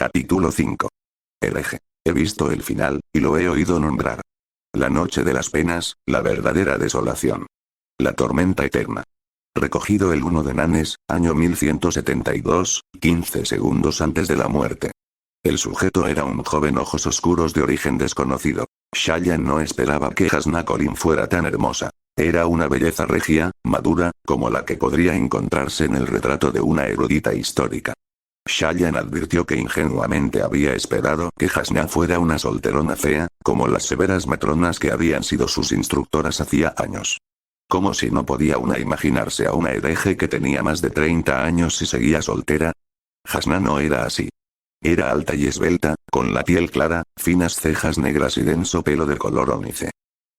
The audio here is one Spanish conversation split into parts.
Capítulo 5. Hereje. He visto el final, y lo he oído nombrar. La noche de las penas, la verdadera desolación. La tormenta eterna. Recogido el 1 de Nanes, año 1172, 15 segundos antes de la muerte. El sujeto era un joven ojos oscuros de origen desconocido. Shayan no esperaba que Hasna Colin fuera tan hermosa. Era una belleza regia, madura, como la que podría encontrarse en el retrato de una erudita histórica. Shayan advirtió que ingenuamente había esperado que Hasna fuera una solterona fea, como las severas matronas que habían sido sus instructoras hacía años. Como si no podía una imaginarse a una hereje que tenía más de 30 años y seguía soltera. Hasna no era así. Era alta y esbelta, con la piel clara, finas cejas negras y denso pelo de color ónice.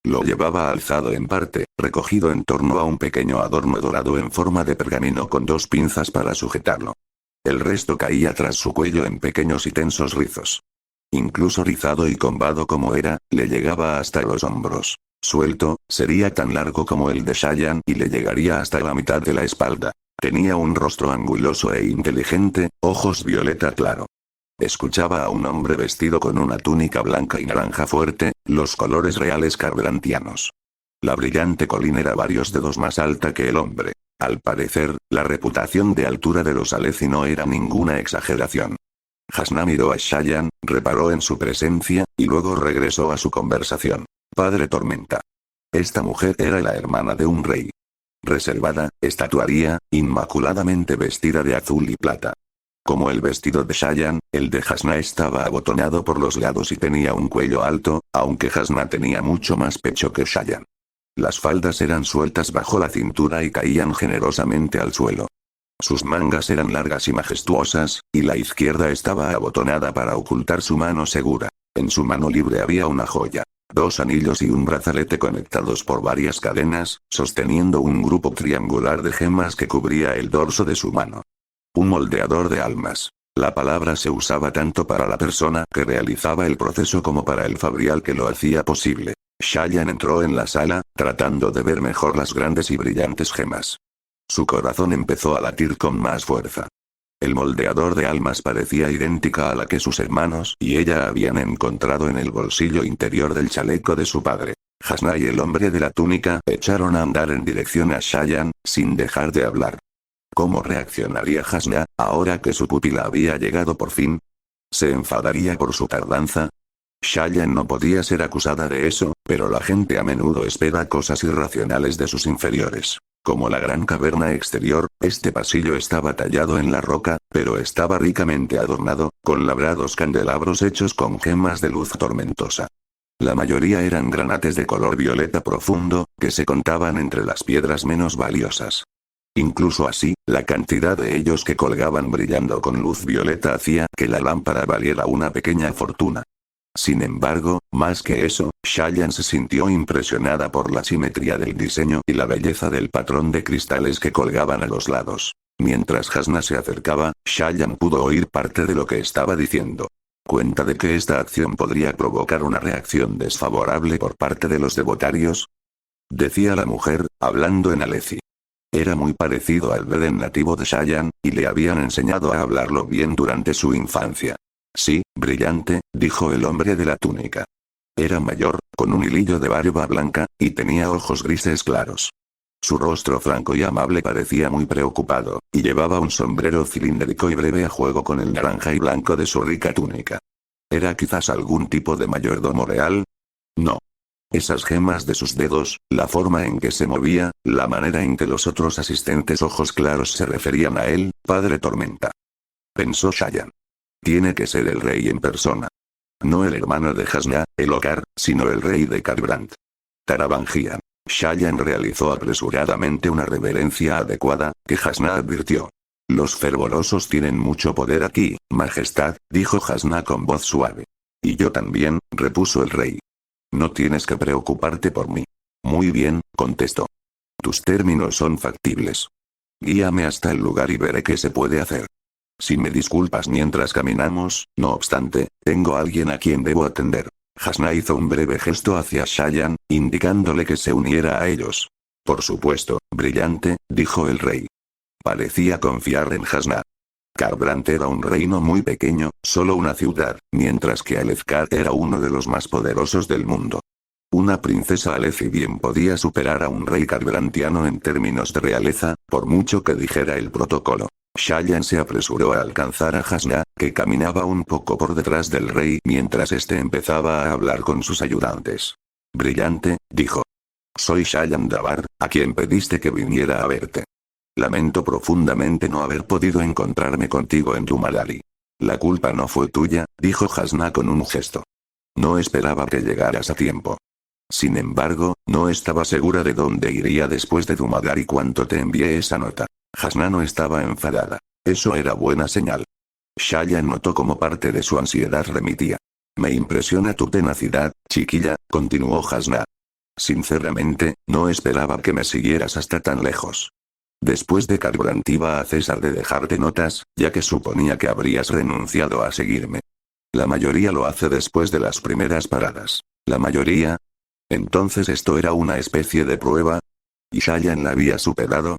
Lo llevaba alzado en parte, recogido en torno a un pequeño adorno dorado en forma de pergamino con 2 pinzas para sujetarlo. El resto caía tras su cuello en pequeños y tensos rizos. Incluso rizado y combado como era, le llegaba hasta los hombros. Suelto, sería tan largo como el de Shayan y le llegaría hasta la mitad de la espalda. Tenía un rostro anguloso e inteligente, ojos violeta claro. Escuchaba a un hombre vestido con una túnica blanca y naranja fuerte, los colores reales carberantianos. La brillante Colin era varios dedos más alta que el hombre. Al parecer, la reputación de altura de los Aleci no era ninguna exageración. Hasna miró a Shayan, reparó en su presencia, y luego regresó a su conversación. Padre Tormenta. Esta mujer era la hermana de un rey. Reservada, estatuaria, inmaculadamente vestida de azul y plata. Como el vestido de Shayan, el de Hasna estaba abotonado por los lados y tenía un cuello alto, aunque Hasna tenía mucho más pecho que Shayan. Las faldas eran sueltas bajo la cintura y caían generosamente al suelo. Sus mangas eran largas y majestuosas, y la izquierda estaba abotonada para ocultar su mano segura. En su mano libre había una joya, 2 anillos y un brazalete conectados por varias cadenas, sosteniendo un grupo triangular de gemas que cubría el dorso de su mano. Un moldeador de almas. La palabra se usaba tanto para la persona que realizaba el proceso como para el fabrial que lo hacía posible. Shayan entró en la sala, tratando de ver mejor las grandes y brillantes gemas. Su corazón empezó a latir con más fuerza. El moldeador de almas parecía idéntica a la que sus hermanos y ella habían encontrado en el bolsillo interior del chaleco de su padre. Hasna y el hombre de la túnica echaron a andar en dirección a Shayan, sin dejar de hablar. ¿Cómo reaccionaría Hasna, ahora que su pupila había llegado por fin? ¿Se enfadaría por su tardanza? Shayan no podía ser acusada de eso, pero la gente a menudo espera cosas irracionales de sus inferiores. Como la gran caverna exterior, este pasillo estaba tallado en la roca, pero estaba ricamente adornado, con labrados candelabros hechos con gemas de luz tormentosa. La mayoría eran granates de color violeta profundo, que se contaban entre las piedras menos valiosas. Incluso así, la cantidad de ellos que colgaban brillando con luz violeta hacía que la lámpara valiera una pequeña fortuna. Sin embargo, más que eso, Shayan se sintió impresionada por la simetría del diseño y la belleza del patrón de cristales que colgaban a los lados. Mientras Hasna se acercaba, Shayan pudo oír parte de lo que estaba diciendo. ¿Cuenta de que esta acción podría provocar una reacción desfavorable por parte de los devotarios? Decía la mujer, hablando en Aleci. Era muy parecido al Veden nativo de Shayan, y le habían enseñado a hablarlo bien durante su infancia. Sí, brillante, dijo el hombre de la túnica. Era mayor, con un hilillo de barba blanca, y tenía ojos grises claros. Su rostro franco y amable parecía muy preocupado, y llevaba un sombrero cilíndrico y breve a juego con el naranja y blanco de su rica túnica. ¿Era quizás algún tipo de mayordomo real? No. Esas gemas de sus dedos, la forma en que se movía, la manera en que los otros asistentes ojos claros se referían a él, Padre Tormenta. Pensó Shayan. Tiene que ser el rey en persona. No el hermano de Hasna, el Okar, sino el rey de Kharbrandt. Tarabangian. Shayan realizó apresuradamente una reverencia adecuada, que Hasna advirtió. Los fervorosos tienen mucho poder aquí, majestad, dijo Hasna con voz suave. Y yo también, repuso el rey. No tienes que preocuparte por mí. Muy bien, contestó. Tus términos son factibles. Guíame hasta el lugar y veré qué se puede hacer. Si me disculpas mientras caminamos, no obstante, tengo a alguien a quien debo atender. Hasna hizo un breve gesto hacia Shayan, indicándole que se uniera a ellos. Por supuesto, brillante, dijo el rey. Parecía confiar en Hasna. Kharbrandt era un reino muy pequeño, solo una ciudad, mientras que Alethkar era uno de los más poderosos del mundo. Una princesa Alethi bien podía superar a un rey kharbrantiano en términos de realeza, por mucho que dijera el protocolo. Shayan se apresuró a alcanzar a Hasna, que caminaba un poco por detrás del rey mientras este empezaba a hablar con sus ayudantes. Brillante, dijo. Soy Shayan Dabar, a quien pediste que viniera a verte. Lamento profundamente no haber podido encontrarme contigo en Dumalari. La culpa no fue tuya, dijo Hasna con un gesto. No esperaba que llegaras a tiempo. Sin embargo, no estaba segura de dónde iría después de Dumalari cuando te envié esa nota. Hasna no estaba enfadada. Eso era buena señal. Shayan notó cómo parte de su ansiedad remitía. Me impresiona tu tenacidad, chiquilla, continuó Hasna. Sinceramente, no esperaba que me siguieras hasta tan lejos. Después de Kharbrandt iba a cesar de dejarte notas, ya que suponía que habrías renunciado a seguirme. La mayoría lo hace después de las primeras paradas. ¿La mayoría? Entonces esto era una especie de prueba. ¿Y Shayan la había superado?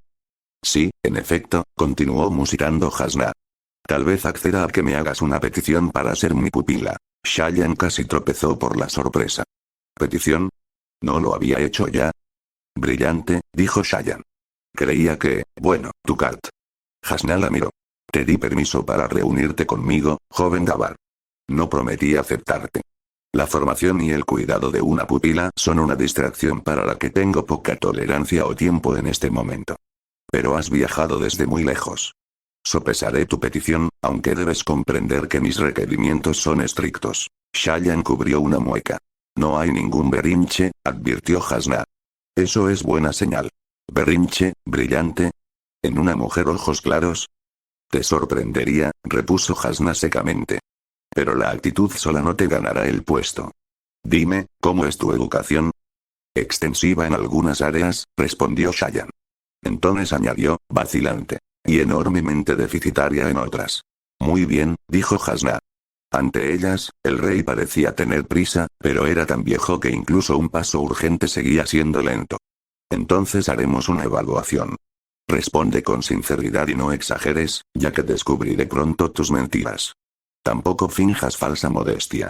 Sí, en efecto, continuó musitando Hasna. Tal vez acceda a que me hagas una petición para ser mi pupila. Shayan casi tropezó por la sorpresa. ¿Petición? ¿No lo había hecho ya? Brillante, dijo Shayan. Creía que, bueno, Tukat. Hasna la miró. Te di permiso para reunirte conmigo, joven Dabar. No prometí aceptarte. La formación y el cuidado de una pupila son una distracción para la que tengo poca tolerancia o tiempo en este momento. Pero has viajado desde muy lejos. Sopesaré tu petición, aunque debes comprender que mis requerimientos son estrictos. Shayan cubrió una mueca. No hay ningún berrinche, advirtió Hasna. Eso es buena señal. ¿Berrinche, brillante? ¿En una mujer ojos claros? Te sorprendería, repuso Hasna secamente. Pero la actitud sola no te ganará el puesto. Dime, ¿cómo es tu educación? Extensiva en algunas áreas, respondió Shayan. Entonces añadió, vacilante. Y enormemente deficitaria en otras. Muy bien, dijo Hasna. Ante ellas, el rey parecía tener prisa, pero era tan viejo que incluso un paso urgente seguía siendo lento. Entonces haremos una evaluación. Responde con sinceridad y no exageres, ya que descubriré pronto tus mentiras. Tampoco finjas falsa modestia.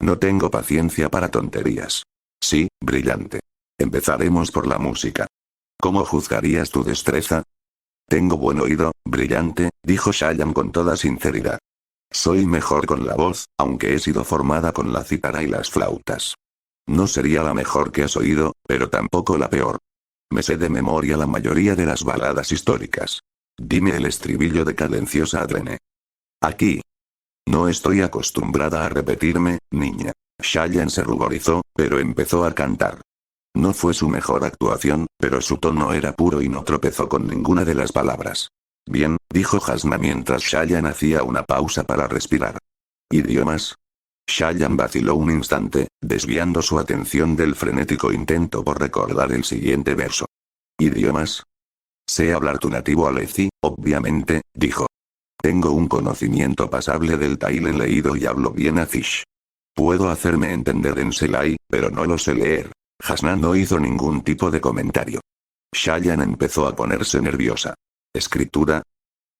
No tengo paciencia para tonterías. Sí, brillante. Empezaremos por la música. ¿Cómo juzgarías tu destreza? Tengo buen oído, brillante, dijo Shayan con toda sinceridad. Soy mejor con la voz, aunque he sido formada con la cítara y las flautas. No sería la mejor que has oído, pero tampoco la peor. Me sé de memoria la mayoría de las baladas históricas. Dime el estribillo de Cadenciosa Adrene. Aquí. No estoy acostumbrada a repetirme, niña. Shayan se ruborizó, pero empezó a cantar. No fue su mejor actuación, pero su tono era puro y no tropezó con ninguna de las palabras. Bien, dijo Hasna mientras Shayan hacía una pausa para respirar. ¿Idiomas? Shayan vaciló un instante, desviando su atención del frenético intento por recordar el siguiente verso. ¿Idiomas? Sé hablar tu nativo Alethi, obviamente, dijo. Tengo un conocimiento pasable del Taile leído y hablo bien Azish. Puedo hacerme entender en Selai, pero no lo sé leer. Hasna no hizo ningún tipo de comentario. Shayan empezó a ponerse nerviosa. ¿Escritura?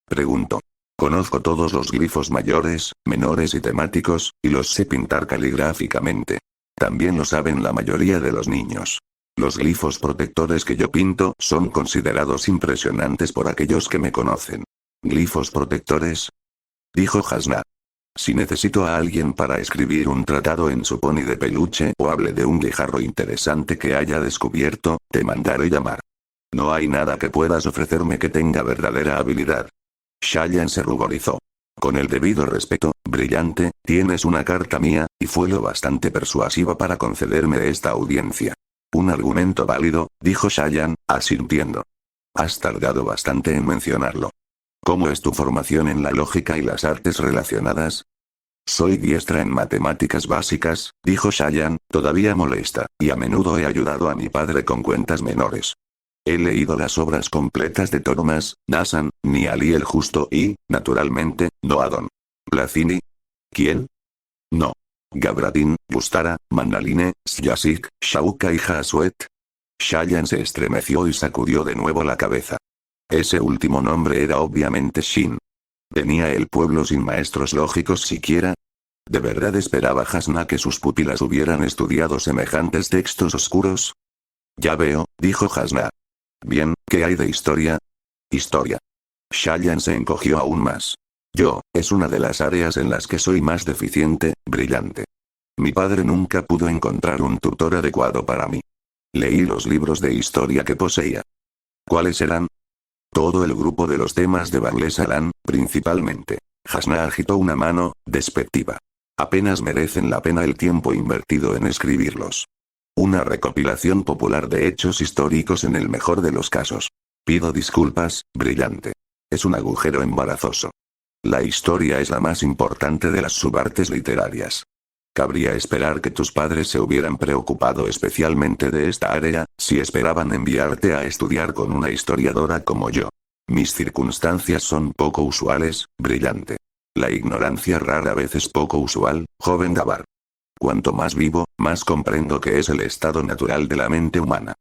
Preguntó. Conozco todos los glifos mayores, menores y temáticos, y los sé pintar caligráficamente. También lo saben la mayoría de los niños. Los glifos protectores que yo pinto son considerados impresionantes por aquellos que me conocen. ¿Glifos protectores? Dijo Hasna. Si necesito a alguien para escribir un tratado en su pony de peluche o hable de un guijarro interesante que haya descubierto, te mandaré llamar. No hay nada que puedas ofrecerme que tenga verdadera habilidad. Shayan se ruborizó. Con el debido respeto, brillante, tienes una carta mía, y fue lo bastante persuasiva para concederme esta audiencia. Un argumento válido, dijo Shayan, asintiendo. Has tardado bastante en mencionarlo. ¿Cómo es tu formación en la lógica y las artes relacionadas? Soy diestra en matemáticas básicas, dijo Shayan, todavía molesta, y a menudo he ayudado a mi padre con cuentas menores. He leído las obras completas de Thomas, Nassan, Niali el Justo y, naturalmente, Noadon. ¿Placini? ¿Quién? No. Gabradín, Bustara, Mannaline, Syasik, Shauka y Hasuet. Shayan se estremeció y sacudió de nuevo la cabeza. Ese último nombre era obviamente Shin. ¿Tenía el pueblo sin maestros lógicos siquiera? ¿De verdad esperaba Hasna que sus pupilas hubieran estudiado semejantes textos oscuros? Ya veo, dijo Hasna. Bien, ¿qué hay de historia? Historia. Shayan se encogió aún más. Es una de las áreas en las que soy más deficiente, brillante. Mi padre nunca pudo encontrar un tutor adecuado para mí. Leí los libros de historia que poseía. ¿Cuáles eran? Todo el grupo de los temas de Barlesalan, principalmente. Hasna agitó una mano, despectiva. Apenas merecen la pena el tiempo invertido en escribirlos. Una recopilación popular de hechos históricos en el mejor de los casos. Pido disculpas, brillante. Es un agujero embarazoso. La historia es la más importante de las subartes literarias. Cabría esperar que tus padres se hubieran preocupado especialmente de esta área, si esperaban enviarte a estudiar con una historiadora como yo. Mis circunstancias son poco usuales, brillante. La ignorancia rara vez es poco usual, joven Dabar. Cuanto más vivo, más comprendo que es el estado natural de la mente humana.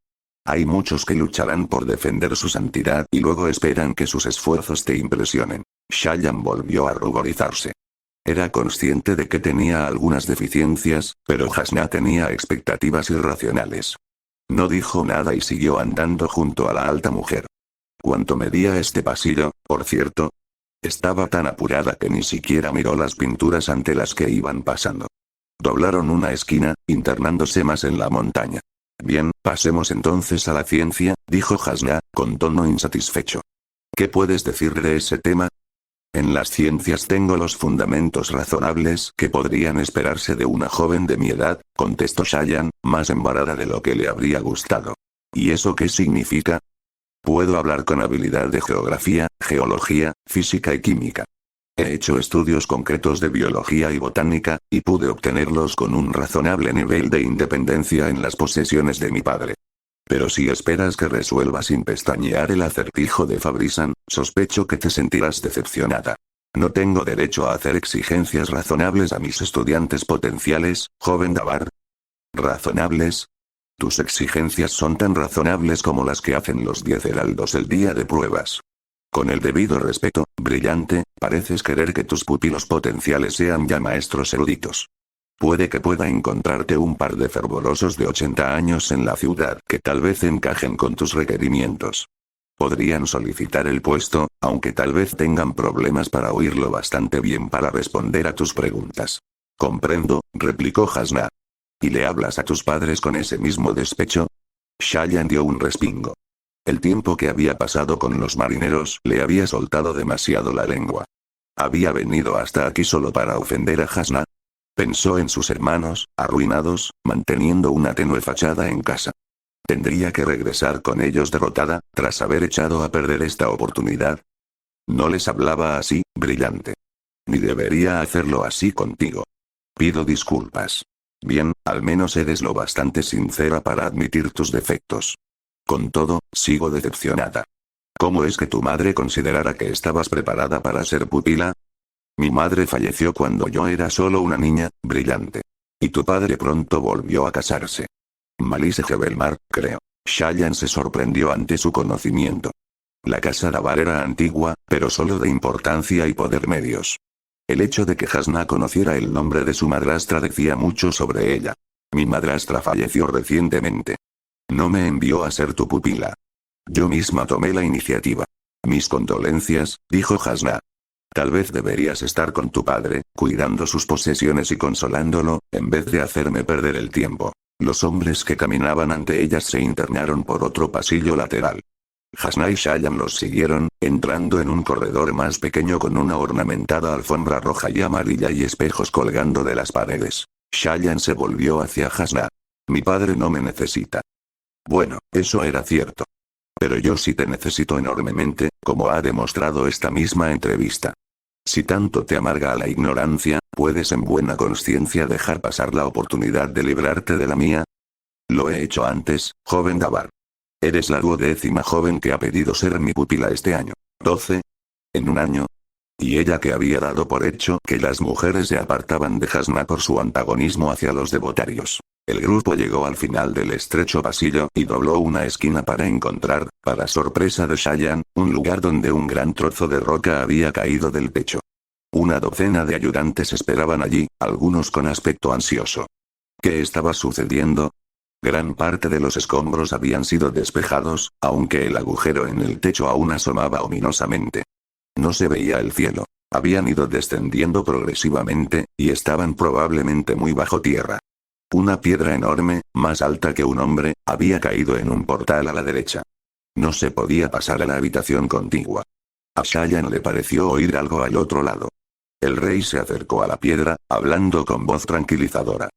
Hay muchos que lucharán por defender su santidad y luego esperan que sus esfuerzos te impresionen. Shayan volvió a ruborizarse. Era consciente de que tenía algunas deficiencias, pero Hasna tenía expectativas irracionales. No dijo nada y siguió andando junto a la alta mujer. ¿Cuánto medía este pasillo, por cierto? Estaba tan apurada que ni siquiera miró las pinturas ante las que iban pasando. Doblaron una esquina, internándose más en la montaña. Bien, pasemos entonces a la ciencia, dijo Hasna, con tono insatisfecho. ¿Qué puedes decir de ese tema? En las ciencias tengo los fundamentos razonables que podrían esperarse de una joven de mi edad, contestó Shayan, más embarada de lo que le habría gustado. ¿Y eso qué significa? Puedo hablar con habilidad de geografía, geología, física y química. He hecho estudios concretos de biología y botánica, y pude obtenerlos con un razonable nivel de independencia en las posesiones de mi padre. Pero si esperas que resuelva sin pestañear el acertijo de Fabrisan, sospecho que te sentirás decepcionada. No tengo derecho a hacer exigencias razonables a mis estudiantes potenciales, joven Dabar. ¿Razonables? Tus exigencias son tan razonables como las que hacen los 10 heraldos el día de pruebas. Con el debido respeto, brillante, pareces querer que tus pupilos potenciales sean ya maestros eruditos. Puede que pueda encontrarte un par de fervorosos de 80 años en la ciudad que tal vez encajen con tus requerimientos. Podrían solicitar el puesto, aunque tal vez tengan problemas para oírlo bastante bien para responder a tus preguntas. Comprendo, replicó Hasna. ¿Y le hablas a tus padres con ese mismo despecho? Shayan dio un respingo. El tiempo que había pasado con los marineros le había soltado demasiado la lengua. ¿Había venido hasta aquí solo para ofender a Hasna? Pensó en sus hermanos, arruinados, manteniendo una tenue fachada en casa. ¿Tendría que regresar con ellos derrotada, tras haber echado a perder esta oportunidad? No les hablaba así, brillante. Ni debería hacerlo así contigo. Pido disculpas. Bien, al menos eres lo bastante sincera para admitir tus defectos. Con todo, sigo decepcionada. ¿Cómo es que tu madre considerara que estabas preparada para ser pupila? Mi madre falleció cuando yo era solo una niña, brillante. Y tu padre pronto volvió a casarse. Malise Gebelmar, creo. Shayan se sorprendió ante su conocimiento. La casa Dabar era antigua, pero solo de importancia y poder medios. El hecho de que Hasna conociera el nombre de su madrastra decía mucho sobre ella. Mi madrastra falleció recientemente. No me envió a ser tu pupila. Yo misma tomé la iniciativa. Mis condolencias, dijo Hasna. Tal vez deberías estar con tu padre, cuidando sus posesiones y consolándolo, en vez de hacerme perder el tiempo. Los hombres que caminaban ante ellas se internaron por otro pasillo lateral. Hasna y Shayan los siguieron, entrando en un corredor más pequeño con una ornamentada alfombra roja y amarilla y espejos colgando de las paredes. Shayan se volvió hacia Hasna. Mi padre no me necesita. Bueno, eso era cierto. Pero yo sí te necesito enormemente, como ha demostrado esta misma entrevista. Si tanto te amarga la ignorancia, ¿puedes en buena conciencia dejar pasar la oportunidad de librarte de la mía? Lo he hecho antes, joven Dabar. Eres la 12ª joven que ha pedido ser mi pupila este año. 12. En un año. Y ella que había dado por hecho que las mujeres se apartaban de Hasna por su antagonismo hacia los devotarios. El grupo llegó al final del estrecho pasillo y dobló una esquina para encontrar, para sorpresa de Shayan, un lugar donde un gran trozo de roca había caído del techo. Una docena de ayudantes esperaban allí, algunos con aspecto ansioso. ¿Qué estaba sucediendo? Gran parte de los escombros habían sido despejados, aunque el agujero en el techo aún asomaba ominosamente. No se veía el cielo. Habían ido descendiendo progresivamente, y estaban probablemente muy bajo tierra. Una piedra enorme, más alta que un hombre, había caído en un portal a la derecha. No se podía pasar a la habitación contigua. A Shayan le pareció oír algo al otro lado. El rey se acercó a la piedra, hablando con voz tranquilizadora.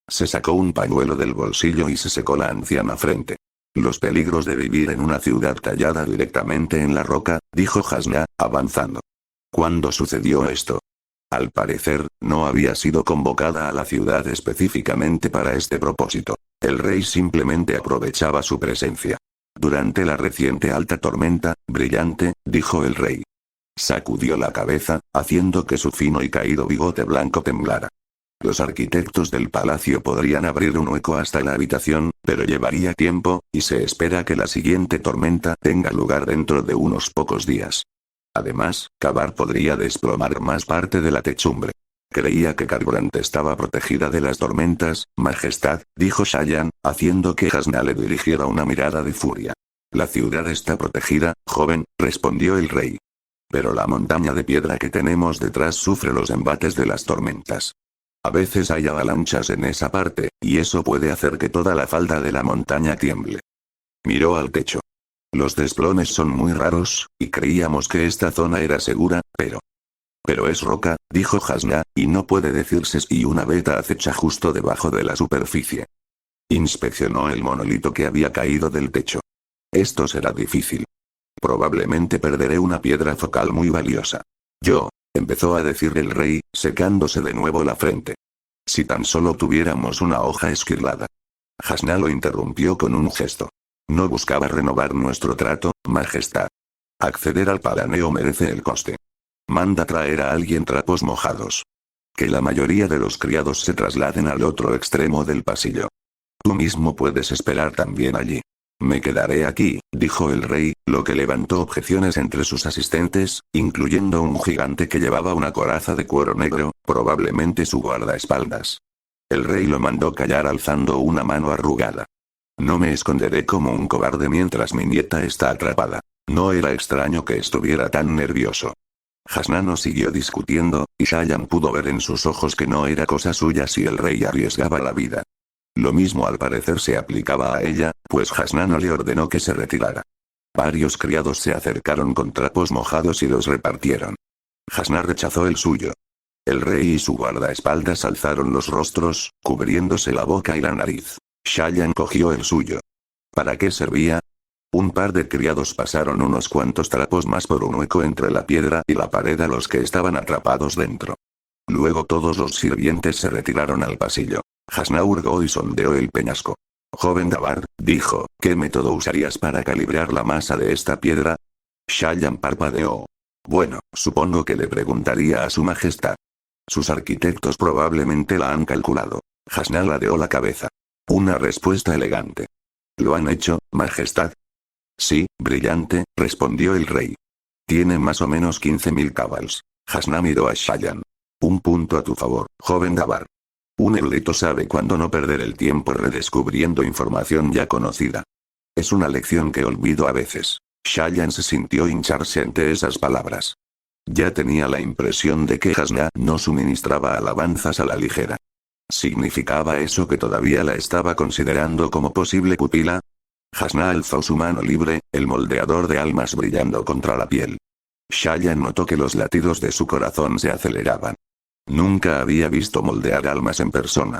Se sacó un pañuelo del bolsillo y se secó la anciana frente. Los peligros de vivir en una ciudad tallada directamente en la roca, dijo Hasna, avanzando. ¿Cuándo sucedió esto? Al parecer, no había sido convocada a la ciudad específicamente para este propósito. El rey simplemente aprovechaba su presencia. Durante la reciente alta tormenta, brillante, dijo el rey. Sacudió la cabeza, haciendo que su fino y caído bigote blanco temblara. Los arquitectos del palacio podrían abrir un hueco hasta la habitación, pero llevaría tiempo, y se espera que la siguiente tormenta tenga lugar dentro de unos pocos días. Además, cavar podría desplomar más parte de la techumbre. Creía que Kharbrandt estaba protegida de las tormentas, Majestad, dijo Shayan, haciendo que Hasna le dirigiera una mirada de furia. La ciudad está protegida, joven, respondió el rey. Pero la montaña de piedra que tenemos detrás sufre los embates de las tormentas. A veces hay avalanchas en esa parte, y eso puede hacer que toda la falda de la montaña tiemble. Miró al techo. Los desplomes son muy raros, y creíamos que esta zona era segura, pero... Pero es roca, dijo Hasna, y no puede decirse si una beta acecha justo debajo de la superficie. Inspeccionó el monolito que había caído del techo. Esto será difícil. Probablemente perderé una piedra focal muy valiosa. Empezó a decir el rey, secándose de nuevo la frente. Si tan solo tuviéramos una hoja esquilada. Hasna lo interrumpió con un gesto. No buscaba renovar nuestro trato, Majestad. Acceder al palaneo merece el coste. Manda traer a alguien trapos mojados. Que la mayoría de los criados se trasladen al otro extremo del pasillo. Tú mismo puedes esperar también allí. Me quedaré aquí, dijo el rey, lo que levantó objeciones entre sus asistentes, incluyendo un gigante que llevaba una coraza de cuero negro, probablemente su guardaespaldas. El rey lo mandó callar alzando una mano arrugada. No me esconderé como un cobarde mientras mi nieta está atrapada. No era extraño que estuviera tan nervioso. Hasna no siguió discutiendo, y Shayan pudo ver en sus ojos que no era cosa suya si el rey arriesgaba la vida. Lo mismo al parecer se aplicaba a ella, pues Hasna no le ordenó que se retirara. Varios criados se acercaron con trapos mojados y los repartieron. Hasna rechazó el suyo. El rey y su guardaespaldas alzaron los rostros, cubriéndose la boca y la nariz. Shayan cogió el suyo. ¿Para qué servía? Un par de criados pasaron unos cuantos trapos más por un hueco entre la piedra y la pared a los que estaban atrapados dentro. Luego todos los sirvientes se retiraron al pasillo. Hasna hurgó y sondeó el peñasco. Joven Dabar, dijo, ¿qué método usarías para calibrar la masa de esta piedra? Shayan parpadeó. Bueno, supongo que le preguntaría a su majestad. Sus arquitectos probablemente la han calculado. Hasna ladeó la cabeza. Una respuesta elegante. ¿Lo han hecho, majestad? Sí, brillante, respondió el rey. Tiene más o menos 15.000 cabals. Hasna miró a Shayan. Un punto a tu favor, joven Dabar. Un erudito sabe cuándo no perder el tiempo redescubriendo información ya conocida. Es una lección que olvido a veces. Shayan se sintió hincharse ante esas palabras. Ya tenía la impresión de que Hasna no suministraba alabanzas a la ligera. ¿Significaba eso que todavía la estaba considerando como posible pupila? Hasna alzó su mano libre, el moldeador de almas brillando contra la piel. Shayan notó que los latidos de su corazón se aceleraban. Nunca había visto moldear almas en persona.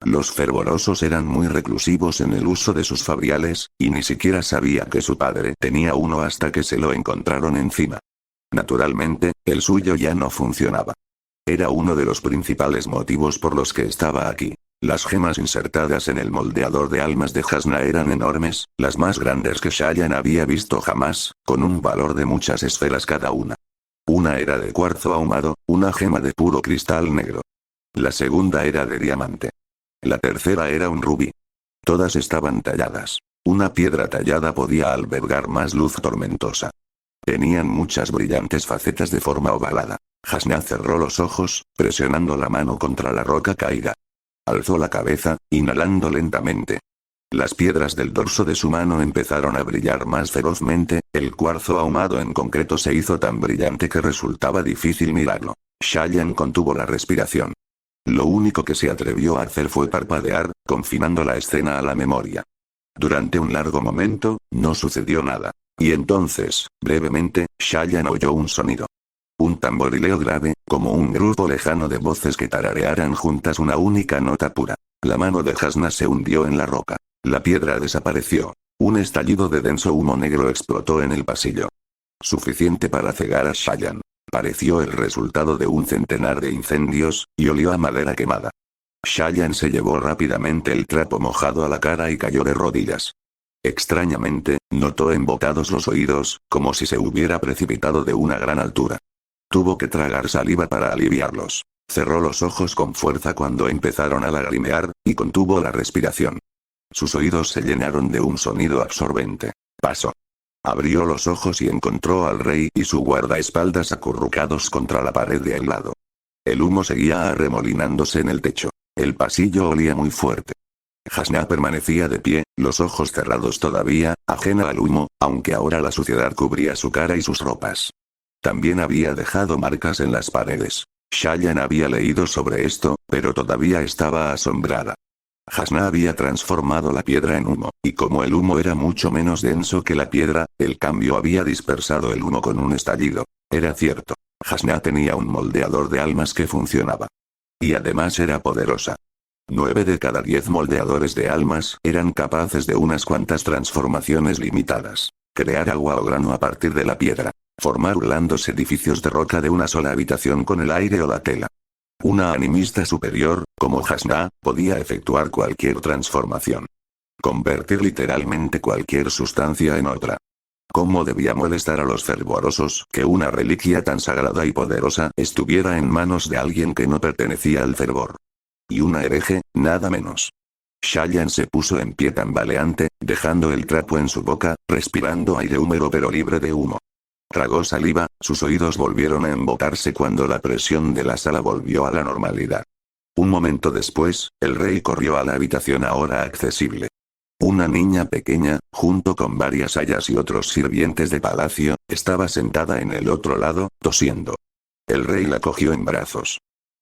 Los fervorosos eran muy reclusivos en el uso de sus fabriales, y ni siquiera sabía que su padre tenía uno hasta que se lo encontraron encima. Naturalmente, el suyo ya no funcionaba. Era uno de los principales motivos por los que estaba aquí. Las gemas insertadas en el moldeador de almas de Hasna eran enormes, las más grandes que Shayan había visto jamás, con un valor de muchas esferas cada una. Una era de cuarzo ahumado, una gema de puro cristal negro. La segunda era de diamante. La tercera era un rubí. Todas estaban talladas. Una piedra tallada podía albergar más luz tormentosa. Tenían muchas brillantes facetas de forma ovalada. Hasna cerró los ojos, presionando la mano contra la roca caída. Alzó la cabeza, inhalando lentamente. Las piedras del dorso de su mano empezaron a brillar más ferozmente, el cuarzo ahumado en concreto se hizo tan brillante que resultaba difícil mirarlo. Shayan contuvo la respiración. Lo único que se atrevió a hacer fue parpadear, confinando la escena a la memoria. Durante un largo momento, no sucedió nada. Y entonces, brevemente, Shayan oyó un sonido. Un tamborileo grave, como un grupo lejano de voces que tararearan juntas una única nota pura. La mano de Hasna se hundió en la roca. La piedra desapareció. Un estallido de denso humo negro explotó en el pasillo. Suficiente para cegar a Shayan. Pareció el resultado de un centenar de incendios, y olió a madera quemada. Shayan se llevó rápidamente el trapo mojado a la cara y cayó de rodillas. Extrañamente, notó embotados los oídos, como si se hubiera precipitado de una gran altura. Tuvo que tragar saliva para aliviarlos. Cerró los ojos con fuerza cuando empezaron a lagrimear, y contuvo la respiración. Sus oídos se llenaron de un sonido absorbente. Pasó. Abrió los ojos y encontró al rey y su guardaespaldas acurrucados contra la pared de al lado. El humo seguía arremolinándose en el techo. El pasillo olía muy fuerte. Hasna permanecía de pie, los ojos cerrados todavía, ajena al humo, aunque ahora la suciedad cubría su cara y sus ropas. También había dejado marcas en las paredes. Shayan había leído sobre esto, pero todavía estaba asombrada. Hasna había transformado la piedra en humo, y como el humo era mucho menos denso que la piedra, el cambio había dispersado el humo con un estallido. Era cierto. Hasna tenía un moldeador de almas que funcionaba. Y además era poderosa. 9 de cada 10 moldeadores de almas eran capaces de unas cuantas transformaciones limitadas. Crear agua o grano a partir de la piedra. Formar grandes edificios de roca de una sola habitación con el aire o la tela. Una animista superior, como Hasna, podía efectuar cualquier transformación. Convertir literalmente cualquier sustancia en otra. ¿Cómo debía molestar a los fervorosos que una reliquia tan sagrada y poderosa estuviera en manos de alguien que no pertenecía al fervor? Y una hereje, nada menos. Shayan se puso en pie tambaleante, dejando el trapo en su boca, respirando aire húmedo pero libre de humo. Tragó saliva, sus oídos volvieron a embotarse cuando la presión de la sala volvió a la normalidad. Un momento después, el rey corrió a la habitación ahora accesible. Una niña pequeña, junto con varias ayas y otros sirvientes de palacio, estaba sentada en el otro lado, tosiendo. El rey la cogió en brazos.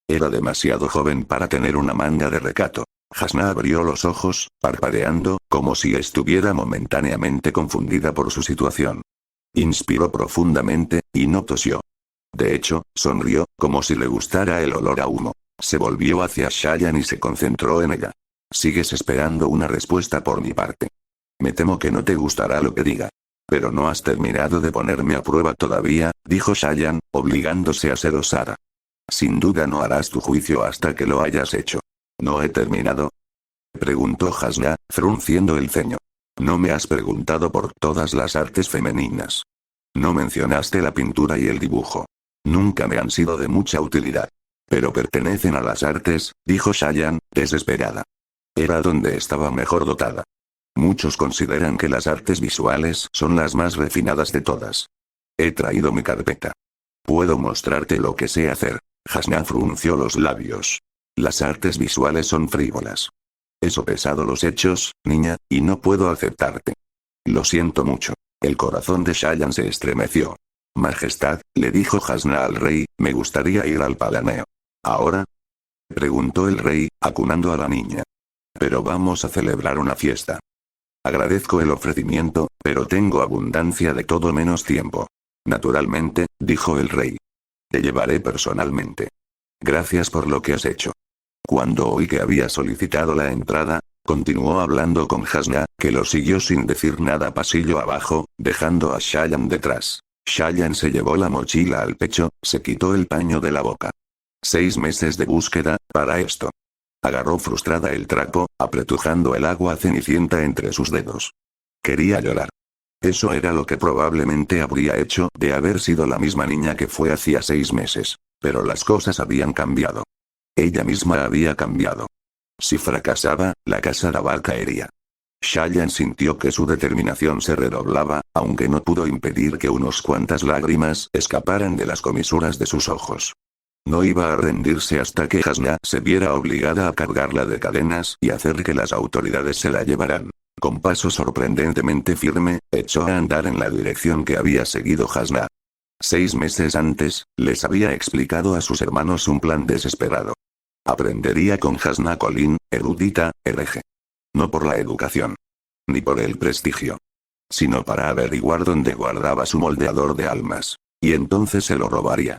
Era demasiado joven para tener una manga de recato. Hasna abrió los ojos, parpadeando, como si estuviera momentáneamente confundida por su situación. Inspiró profundamente, y no tosió. De hecho, sonrió, como si le gustara el olor a humo. Se volvió hacia Shayan y se concentró en ella. Sigues esperando una respuesta por mi parte. Me temo que no te gustará lo que diga. Pero no has terminado de ponerme a prueba todavía, dijo Shayan, obligándose a ser osada. Sin duda no harás tu juicio hasta que lo hayas hecho. ¿No he terminado? Preguntó Hasna, frunciendo el ceño. No me has preguntado por todas las artes femeninas. No mencionaste la pintura y el dibujo. Nunca me han sido de mucha utilidad. Pero pertenecen a las artes, dijo Shayan, desesperada. Era donde estaba mejor dotada. Muchos consideran que las artes visuales son las más refinadas de todas. He traído mi carpeta. Puedo mostrarte lo que sé hacer. Hasna frunció los labios. Las artes visuales son frívolas. He sopesado los hechos, niña, y no puedo aceptarte. Lo siento mucho. El corazón de Shayan se estremeció. Majestad, le dijo Hasna al rey, me gustaría ir al palaneo. ¿Ahora? Preguntó el rey, acunando a la niña. Pero vamos a celebrar una fiesta. Agradezco el ofrecimiento, pero tengo abundancia de todo menos tiempo. Naturalmente, dijo el rey. Te llevaré personalmente. Gracias por lo que has hecho. Cuando oí que había solicitado la entrada, continuó hablando con Hasna, que lo siguió sin decir nada pasillo abajo, dejando a Shayan detrás. Shayan se llevó la mochila al pecho, se quitó el paño de la boca. 6 meses de búsqueda, para esto. Agarró frustrada el trapo, apretujando el agua cenicienta entre sus dedos. Quería llorar. Eso era lo que probablemente habría hecho de haber sido la misma niña que fue hacía 6 meses. Pero las cosas habían cambiado. Ella misma había cambiado. Si fracasaba, la casa Dabar caería. Shayan sintió que su determinación se redoblaba, aunque no pudo impedir que unos cuantas lágrimas escaparan de las comisuras de sus ojos. No iba a rendirse hasta que Hasna se viera obligada a cargarla de cadenas y hacer que las autoridades se la llevaran. Con paso sorprendentemente firme, echó a andar en la dirección que había seguido Hasna. 6 meses antes, les había explicado a sus hermanos un plan desesperado. Aprendería con Hasna Colin, erudita, hereje. No por la educación. Ni por el prestigio. Sino para averiguar dónde guardaba su moldeador de almas. Y entonces se lo robaría.